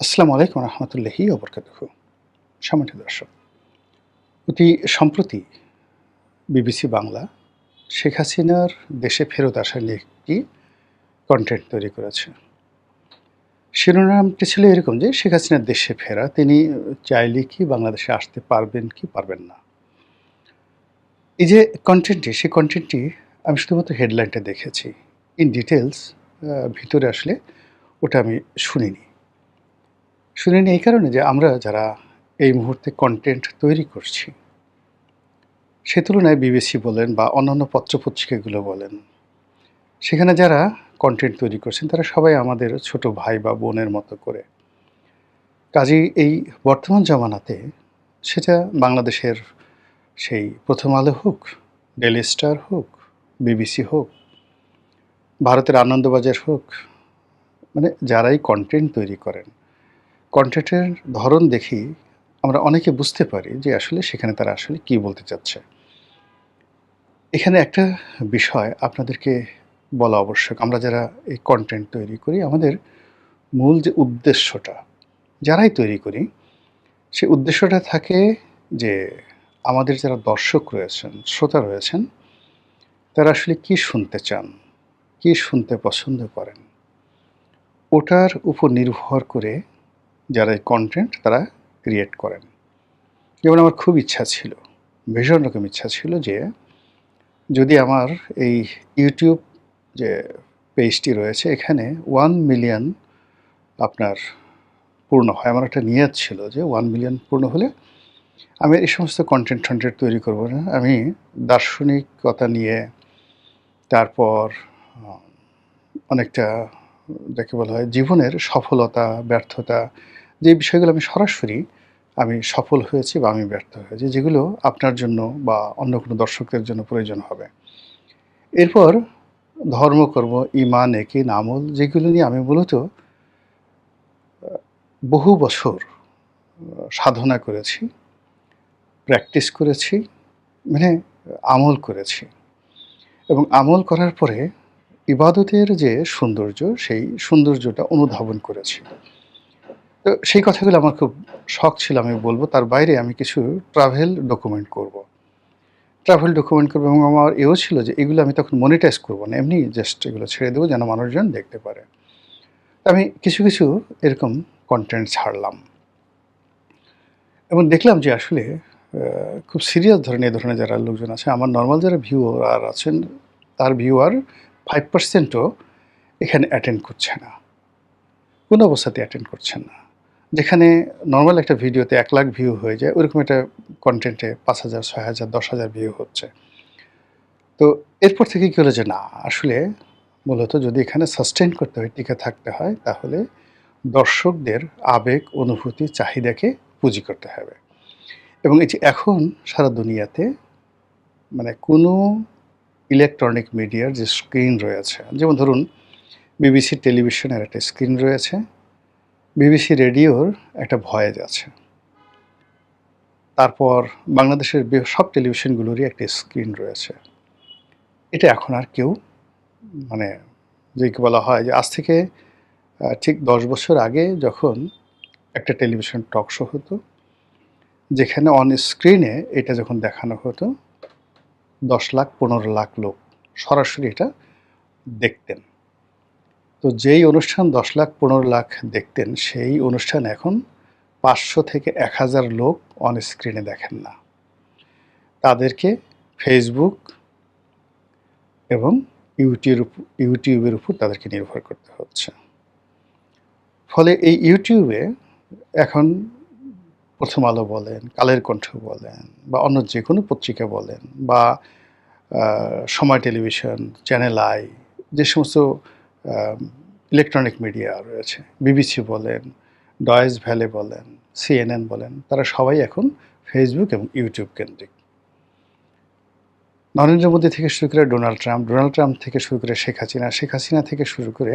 আসসালামু আলাইকুম রহমতুল্লাহি ওবরকাতুহু। সম্মানিত দর্শক, অতি সম্প্রতি বিবিসি বাংলা শেখ হাসিনার দেশে ফেরত আসা নিয়ে একটি কনটেন্ট তৈরি করেছে। শিরোনামটি ছিল এরকম যে শেখ হাসিনার দেশে ফেরা, তিনি চাইলে কি বাংলাদেশে আসতে পারবেন কি পারবেন না। এই যে কনটেন্টটি, সেই কনটেন্টটি আমি শুধুমাত্র হেডলাইনটা দেখেছি। ইন ডিটেইলস ভিতরে আসলে ওটা আমি শুনিনি। শুনিনি এই কারণে যে আমরা যারা এই মুহূর্তে কনটেন্ট তৈরি করছি, সে তুলনায় বিবিসি বলেন বা অন্যান্য পত্রপত্রিকাগুলো বলেন, সেখানে যারা কনটেন্ট তৈরি করছেন তারা সবাই আমাদের ছোট ভাই বা বোনের মতো করে। কাজেই এই বর্তমান জামানাতে সেটা বাংলাদেশের সেই 'প্রথম আলো' হোক, 'ডেইলি স্টার' হোক, বিবিসি হোক, ভারতের আনন্দবাজার হোক, মানে যারাই কনটেন্ট তৈরি করেন, কনটেন্টের ধরন দেখেই আমরা অনেকে বুঝতে পারি যে আসলে সেখানে তারা আসলে কী বলতে চাচ্ছে। এখানে একটা বিষয় আপনাদেরকে বলা আবশ্যক। আমরা যারা এই কনটেন্ট তৈরি করি, আমাদের মূল যে উদ্দেশ্যটা, যারাই তৈরি করি, সেই উদ্দেশ্যটা থাকে যে আমাদের যারা দর্শক রয়েছেন, শ্রোতা রয়েছেন, তারা আসলে কী শুনতে চান, কী শুনতে পছন্দ করেন, ওটার উপর নির্ভর করে যারা এই কনটেন্ট তারা ক্রিয়েট করেন। যেমন আমার খুব ইচ্ছা ছিল, ভীষণ রকম ইচ্ছা ছিল যে যদি আমার এই ইউটিউব যে পেজটি রয়েছে এখানে 1 মিলিয়ন আপনার পূর্ণ হয়। আমার একটা নিয়ত ছিল যে 1 মিলিয়ন পূর্ণ হলে আমি এই সমস্ত কনটেন্ট তৈরি করব না। আমি দার্শনিকতা নিয়ে, তারপর আ অনেকটা যাকে বলা হয় জীবনের সফলতা, ব্যর্থতা, যে বিষয়গুলো আমি সফল হয়েছি বা আমি ব্যর্থ হয়েছি, যেগুলো আপনার জন্য বা অন্য কোনো দর্শকদের জন্য প্রয়োজন হবে। এরপর ধর্ম, কর্ম, ঈমান, একিন, আমল, যেগুলো নিয়ে আমি মূলত বহু বছর সাধনা করেছি, প্র্যাকটিস করেছি, মানে আমল করেছি এবং আমল করার পরে ইবাদতের যে সৌন্দর্য, সেই সৌন্দর্যটা অনুধাবন করেছি। তো সেই কথাগুলো আমার খুব শখ ছিল, আমি বলব। তার বাইরে আমি কিছু ট্রাভেল ডকুমেন্ট করব। এবং আমার এও ছিল যে এগুলো আমি তখন মনিটাইজ করব না। এমনি জাস্ট এগুলো ছেড়ে দেব যেন মানুষজন দেখতে পারে। আমি কিছু এরকম কনটেন্ট ছাড়লাম এবং দেখলাম যে আসলে খুব সিরিয়াস ধরেন এ ধরনের যারা লোকজন আছে, আমার নরমাল যারা ভিউয়ার আছেন, তার ভিউয়ার 5% ও এখানে অ্যাটেন্ড করছে না। কোনো অবস্থাতেই অ্যাটেন্ড করছেন না। যেখানে নরমাল একটা ভিডিওতে 1,00,000 ভিউ হয়ে যায়, ওরকম একটা কনটেন্টে ৫,০০০, ৬,০০০, ১০,০০০ ভিউ হচ্ছে। তো এরপর থেকে কি হলো যে না, আসলে মূলত যদি এখানে সাস্টেইন করতে হয়, টিকে থাকতে হয়, তাহলে দর্শকদের আবেগ, অনুভূতি, চাহিদাকে পুঁজি করতে হবে। এবং এই যে এখন সারা দুনিয়াতে মানে কোনো ইলেকট্রনিক মিডিয়ার যে স্ক্রিন রয়েছে, যেমন ধরুন বিবিসি টেলিভিশনের একটা স্ক্রিন রয়েছে, বিবিসি রেডিওর একটা ভয়েস আছে। তারপর বাংলাদেশের সব টেলিভিশনগুলোরই একটা স্ক্রিন রয়েছে। এটা এখন আর কেউ মানে যেকে বলা হয় যে আজ থেকে ঠিক ১০ বছর আগে যখন একটা টেলিভিশন টক শো হতো, যেখানে অন স্ক্রিনে এটা যখন দেখানো হতো, ১০ লাখ ১৫ লাখ লোক সরাসরি এটা দেখতেন। তো যেই অনুষ্ঠান ১০ লাখ ১৫ লাখ দেখতেন, সেই অনুষ্ঠান এখন ৫০০ থেকে ১,০০০ লোক অন স্ক্রিনে দেখেন না। তাদেরকে ফেসবুক এবং ইউটিউবের উপর তাদেরকে নির্ভর করতে হচ্ছে। ফলে এই ইউটিউবে এখন 'প্রথম আলো' বলেন, 'কালের কণ্ঠ' বলেন বা অন্য যেকোনো পত্রিকা বলেন বা আ সময় টেলিভিশন, চ্যানেল আই, যে সমস্ত আ ইলেকট্রনিক মিডিয়া রয়েছে, বিবিসি বলেন, ডয়েচ ভ্যালে বলেন, সিএনএন বলেন, তারা সবাই এখন ফেসবুক এবং ইউটিউব কেন্দ্রিক। নরেন্দ্র মোদী থেকে শুরু করে ডোনাল্ড ট্রাম্প থেকে শুরু করে শেখ হাসিনা থেকে শুরু করে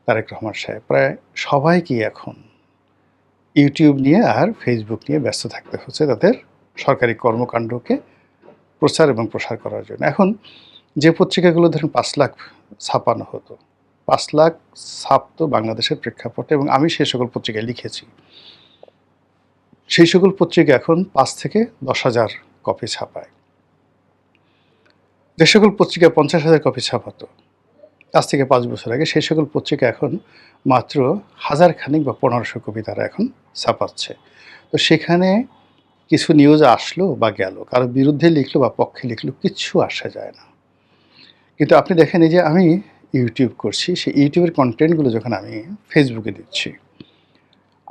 তারেক রহমান সাহেব, প্রায় সবাইকেই এখন ইউটিউব নিয়ে আর ফেসবুক নিয়ে ব্যস্ত থাকতে হচ্ছে তাদের সরকারি কর্মকাণ্ডকে প্রচার এবং প্রসার করার জন্য। এখন যে পত্রিকাগুলো ধরুন ৫ লাখ ছাপানো হতো, 5 লাখ ছাপ তো বাংলাদেশের প্রেক্ষাপটে, এবং আমি সেই সকল পত্রিকায় লিখেছি। সেই সকল পত্রিকা এখন 5 থেকে 10,000 কপি ছাপায়। যে সকল পত্রিকা 50,000 কপি ছাপাতো আজ থেকে 5 বছর আগে, সেই সকল পত্রিকা এখন মাত্র 1000 খানিক বা 1500 কপি তারা এখন ছাপাচ্ছে। তো সেখানে কিছু নিউজ আসলো বা গেল, কারো বিরুদ্ধে লিখলো বা পক্ষে লিখলো, কিচ্ছু আসা যায় না। কিন্তু আপনি দেখেন, এই যে আমি ইউটিউব করছি, সেই ইউটিউবের কন্টেন্টগুলো যখন আমি ফেসবুকে দিচ্ছি,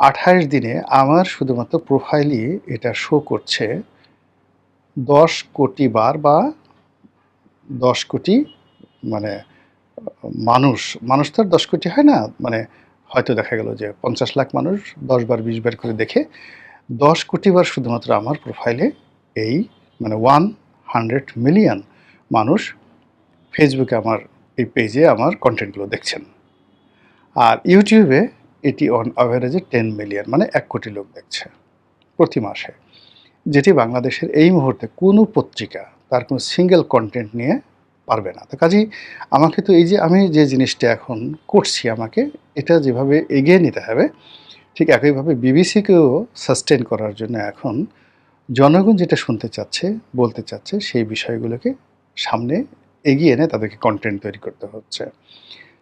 28 দিনে আমার শুধুমাত্র প্রোফাইলই এটা শো করছে 10 কোটি বার, বা 10 কোটি মানে মানুষ তো আর 10 কোটি হয় না। মানে হয়তো দেখা গেল যে 50 লাখ মানুষ 10 বার 20 বার করে দেখে 10 কোটি বার শুধুমাত্র আমার প্রোফাইলে এই মানে 100 মিলিয়ন মানুষ ফেসবুকে আমার এই পেজে আমার কন্টেন্টগুলো দেখছেন। আর ইউটিউবে এটি অন অ্যাভারেজে 10 মিলিয়ন, মানে 1 কোটি লোক দেখছে প্রতি মাসে, যেটি বাংলাদেশের এই মুহূর্তে কোনো পত্রিকা তার কোনো সিঙ্গেল কন্টেন্ট নিয়ে পারবে না। তো কাজেই আমাকে তো এই যে আমি যে জিনিসটা এখন করছি, আমাকে এটা যেভাবে এগিয়ে নিতে হবে, ঠিক একইভাবে বিবিসিকেও সাস্টেন করার জন্য এখন জনগণ যেটা শুনতে চাচ্ছে, বলতে চাচ্ছে, সেই বিষয়গুলোকে সামনে এগিয়ে এনে তাদেরকে কন্টেন্ট তৈরি করতে হচ্ছে।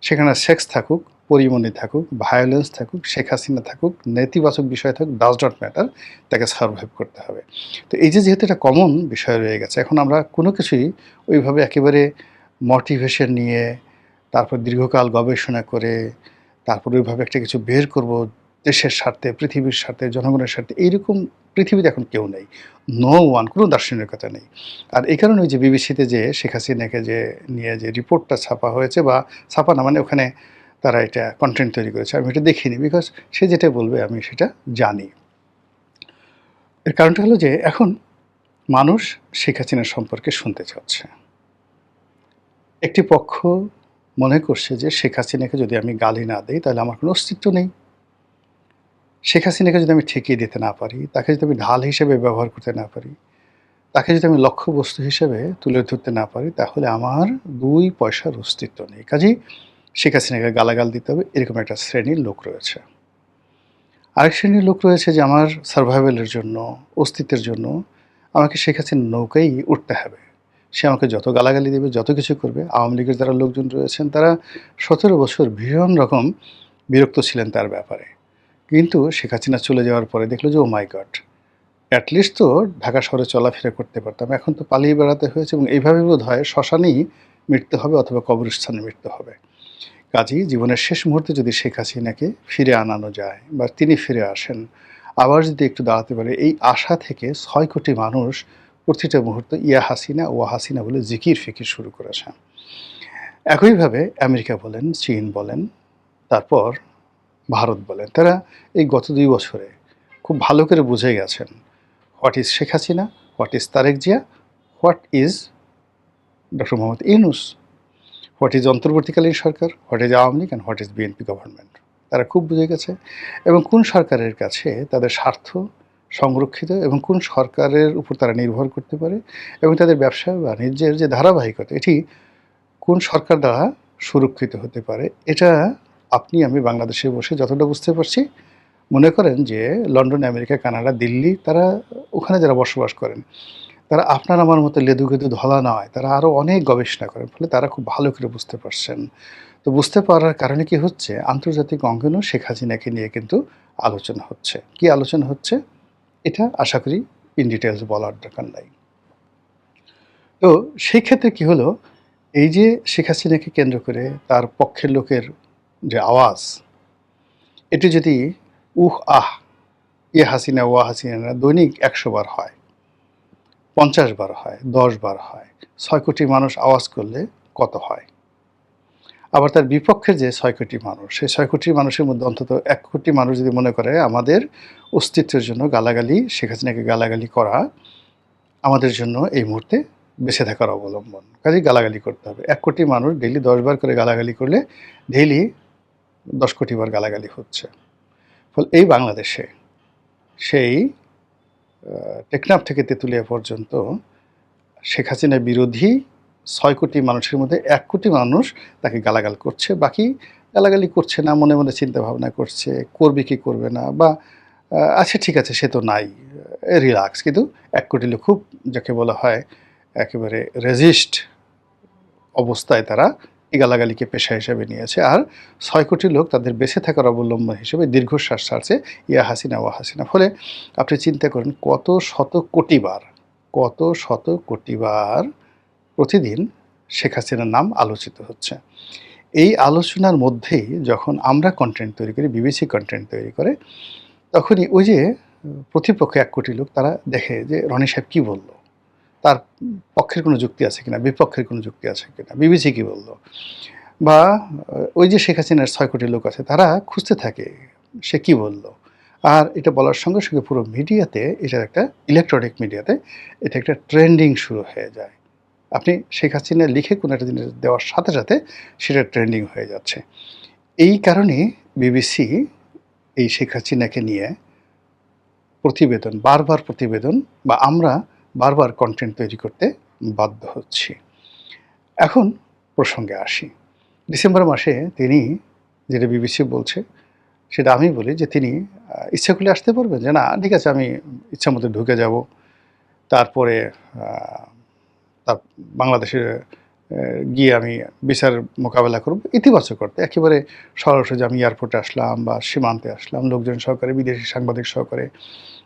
সেখানে সেক্স থাকুক, পরিমণি থাকুক, ভায়োলেন্স থাকুক, শেখ হাসিনা থাকুক, নেতিবাচক বিষয় থাকুক, ডাজ নট ম্যাটার, তাকে সারভাইভ করতে হবে। তো এই যে যেহেতু এটা কমন বিষয় রয়ে গেছে, এখন আমরা কোনো কিছুই ওইভাবে একেবারে মোটিভেশন নিয়ে, তারপর দীর্ঘকাল গবেষণা করে, তারপর ওইভাবে একটা কিছু বের করব দেশের স্বার্থে, পৃথিবীর স্বার্থে, জনগণের স্বার্থে, এইরকম পৃথিবীতে এখন কেউ নেই। নো ওয়ান, কোনো দার্শনিকতা নেই। আর এই কারণে ওই যে বিবিসিতে যে শেখ হাসিনাকে যে নিয়ে যে রিপোর্টটা ছাপা হয়েছে, বা ছাপা না মানে ওখানে তারা এটা কন্টেন্ট তৈরি করেছে, আমি এটা দেখিনি, বিকজ সে যেটা বলবে আমি সেটা জানি। এর কারণটা হলো যে এখন মানুষ শেখ হাসিনা সম্পর্কে শুনতে চাচ্ছে। একটি পক্ষ মনে করছে যে শেখ হাসিনাকে যদি আমি গালি না দিই তাহলে আমার কোনো অস্তিত্ব নেই। শেখ হাসিনাকে যদি আমি ঠেকিয়ে দিতে না পারি, তাকে যদি আমি ঢাল হিসেবে ব্যবহার করতে না পারি, তাকে যদি আমি লক্ষ্যবস্তু হিসেবে তুলে ধরতে না পারি, তাহলে আমার 2 পয়সার অস্তিত্ব নেই। কাজেই শেখ হাসিনাকে গালাগাল দিতে হবে, এরকম একটা শ্রেণীর লোক রয়েছে। আরেক শ্রেণীর লোক রয়েছে যে আমার সারভাইভালের জন্য, অস্তিত্বের জন্য আমাকে শেখ হাসিনার নৌকায় উঠতে হবে। সে আমাকে যত গালাগালি দেবে, যত কিছু করবে। আওয়ামী লীগের যারা লোকজন রয়েছেন তারা 17 বছর ভীষণ রকম বিরক্ত ছিলেন তার ব্যাপারে। কিন্তু শেখ হাসিনা চলে যাওয়ার পরে দেখলো যে ও মাই গড, অ্যাটলিস্ট তো ঢাকা শহরে চলাফেরা করতে পারতাম, এখন তো পালিয়ে বেড়াতে হয়েছে, এবং এইভাবে বোধ হয় শ্মশানেই মৃত্যু হবে অথবা কবরস্থানে মৃত্যু হবে। কাজেই জীবনের শেষ মুহূর্তে যদি শেখ হাসিনাকে ফিরে আনানো যায়, বা তিনি ফিরে আসেন, আবার যদি একটু দাঁড়াতে পারে, এই আশা থেকে 6 কোটি মানুষ প্রতিটা মুহূর্তে ইয়া হাসিনা ওয়া হাসিনা বলে জিকির ফিকির শুরু করেছে। একইভাবে আমেরিকা বলেন, চীন বলেন, তারপর ভারত বলেন, তারা এই গত 2 বছরে খুব ভালো করে বুঝে গেছেন what is Sheikh Hasina, what is Tarique Zia, what is doctor Mohammad Yunus, what is অন্তর্বর্তীকালীন সরকার, what is Awami League and what is BNP government. তারা খুব বুঝে গেছে, এবং কোন সরকারের কাছে তাদের স্বার্থ সংরক্ষিত, এবং কোন সরকারের উপর তারা নির্ভর করতে পারে, এবং তাদের ব্যবসা বাণিজ্যের যে ধারাবাহিকতা, এটি কোন সরকার দ্বারা সুরক্ষিত হতে পারে। এটা আপনি আমি বাংলাদেশে বসে যতটা বুঝতে পারছি, মনে করেন যে লন্ডন, আমেরিকা, কানাডা, দিল্লি, তারা ওখানে যারা বসবাস করেন, তারা আপনার আমার মতো লেদু-গেদু ধলা নয়, তারা আরও অনেক গবেষণা করেন, ফলে তারা খুব ভালো করে বুঝতে পারছেন। তো বুঝতে পারার কারণে কি হচ্ছে, আন্তর্জাতিক অঙ্গনেও শেখ হাসিনাকে নিয়ে কিন্তু আলোচনা হচ্ছে। কি আলোচনা হচ্ছে এটা আশা করি ইন ডিটেইলস বলার দরকার নাই। তো সেই ক্ষেত্রে কি হলো, এই যে শেখ হাসিনাকে কেন্দ্র করে তার পক্ষের লোকের যে আওয়াজ, এটি যদি উহ আহ ইয়ে হাসিনা ওয়া হাসিনা দৈনিক 100 বার হয়, 50 বার হয়, 10 বার হয়, 6 কোটি মানুষ আওয়াজ করলে কত হয়? আবার তার বিপক্ষের যে 6 কোটি মানুষ, সেই 6 কোটি মানুষের মধ্যে অন্তত 1 কোটি মানুষ যদি মনে করে আমাদের অস্তিত্বের জন্য গালাগালি, শেখ হাসিনাকে গালাগালি করা আমাদের জন্য এই মুহূর্তে বেঁচে থাকার অবলম্বন, কাজেই গালাগালি করতে হবে। 1 কোটি মানুষ ডেইলি 10 বার করে গালাগালি করলে ডেইলি 10 কোটি বার গালাগালি হচ্ছে। ফলে এই বাংলাদেশে সেই টেকনাফ থেকে তেঁতুলিয়া পর্যন্ত শেখ হাসিনা বিরোধী ৬ কোটি মানুষের মধ্যে ১ কোটি মানুষ তাকে গালাগাল করছে। বাকি গালাগালি করছে না, মনে, মনে চিন্তা ভাবনা করছে, করবে কি করবে না বা আচ্ছা ঠিক আছে সে তো নাই, রিল্যাক্স। কিন্তু ১ কোটি লোক খুব যাকে বলা হয় একেবারে রেজিস্ট অবস্থায় তারা এই গালাগালিকে পেশা হিসেবে নিয়েছে। আর ৬ কোটি লোক তাদের বেঁচে থাকার অবলম্বন হিসেবে দীর্ঘশ্বাস ছাড়ছে, ইয়া হাসিনা ওয়া হাসিনা। ফলে আপনি চিন্তা করেন কত শত কোটি বার প্রতিদিন শেখ হাসিনার নাম আলোচিত হচ্ছে। এই আলোচনার মধ্যেই যখন আমরা কনটেন্ট তৈরি করি, বিবিসি কনটেন্ট তৈরি করে, তখনই ওই যে প্রতিপক্ষ ১ কোটি লোক তারা দেখে যে রনি সাহেব কী বলল? তার পক্ষের কোনো যুক্তি আছে কিনা, বিপক্ষের কোনো যুক্তি আছে কিনা, বিবিসি কী বলল? বা ওই যে শেখ হাসিনার ৬ কোটি লোক আছে তারা খুঁজতে থাকে সে কী বলল? আর এটা বলার সঙ্গে, সঙ্গে পুরো মিডিয়াতে এটার একটা ইলেকট্রনিক মিডিয়াতে এটা একটা ট্রেন্ডিং শুরু হয়ে যায়। আপনি শেখ হাসিনা লিখে কোনো একটা জিনিস দেওয়ার সাথে, সাথে সেটা ট্রেন্ডিং হয়ে যাচ্ছে। এই কারণে বিবিসি এই শেখ হাসিনাকে নিয়ে বারবার প্রতিবেদন বা আমরা বারবার কনটেন্ট তৈরি করতে বাধ্য হচ্ছি। এখন প্রসঙ্গে আসি। ডিসেম্বর মাসে তিনি যেটা বিবিসি বলছে, সেটা আমি বলি যে তিনি ইচ্ছা করলে আসতে পারবেন? যে না ঠিক আছে আমি ইচ্ছামতো ঢুকে যাব। তারপরে আ তার বাংলাদেশে গিয়ে আমি বিচার মোকাবেলা করব। ইতিবাচক অর্থে একেবারে সরাসরি আমি এয়ারপোর্টে আসলাম বা সীমান্তে আসলাম লোকজন সহকারে, বিদেশি সাংবাদিক সহকারে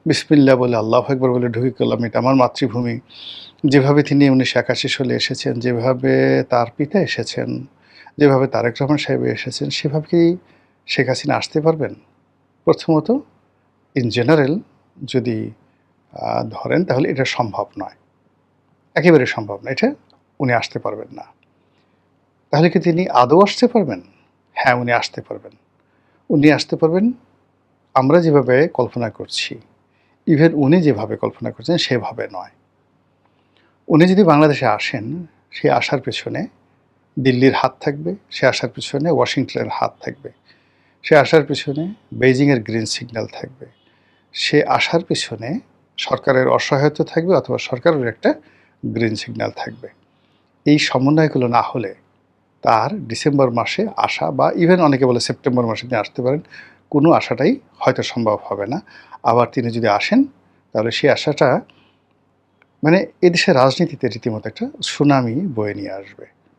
বিসমিল্লাহ বলে আল্লাহু আকবার বলে ঢুকে গেলাম। এটা আমার মাতৃভূমি। যেভাবে তিনি ১৯৮১ সালে এসেছেন, যেভাবে তার পিতা এসেছেন, যেভাবে তারেক রহমান সাহেব এসেছেন, সেভাবে কি শেখ হাসিনা আসতে পারবেন? প্রথমত ইন জেনারেল যদি ধরেন তাহলে এটা সম্ভব নয়। একেবারে সম্ভব না। এটা উনি আসতে পারবেন না। তাহলে কি তিনি আদৌ আসতে পারবেন? হ্যাঁ, উনি আসতে পারবেন। উনি আসতে পারবেন আমরা যেভাবে কল্পনা করছি, ইভেন উনি যেভাবে কল্পনা করছেন সেভাবে নয়। উনি যদি বাংলাদেশে আসেন, সে আসার পেছনে দিল্লির হাত থাকবে, সে আসার পেছনে ওয়াশিংটনের হাত থাকবে, সে আসার পেছনে বেইজিংয়ের গ্রিন সিগন্যাল থাকবে, সে আসার পেছনে সরকারের অসহায়তা থাকবে অথবা সরকারের একটা গ্রিন সিগন্যাল থাকবে। এই সমন্বয়গুলো না হলে তার ডিসেম্বর মাসে আসা বা ইভেন অনেকে বলে সেপ্টেম্বর মাসে তিনি আসতে পারেন, কোনো আশাটাই হয়তো সম্ভব হবে না। আবার তিনি যদি আসেন তাহলে সেই আশাটা মানে এদেশের রাজনীতিতে রীতিমতো একটা সুনামি বয়ে নিয়ে আসবে।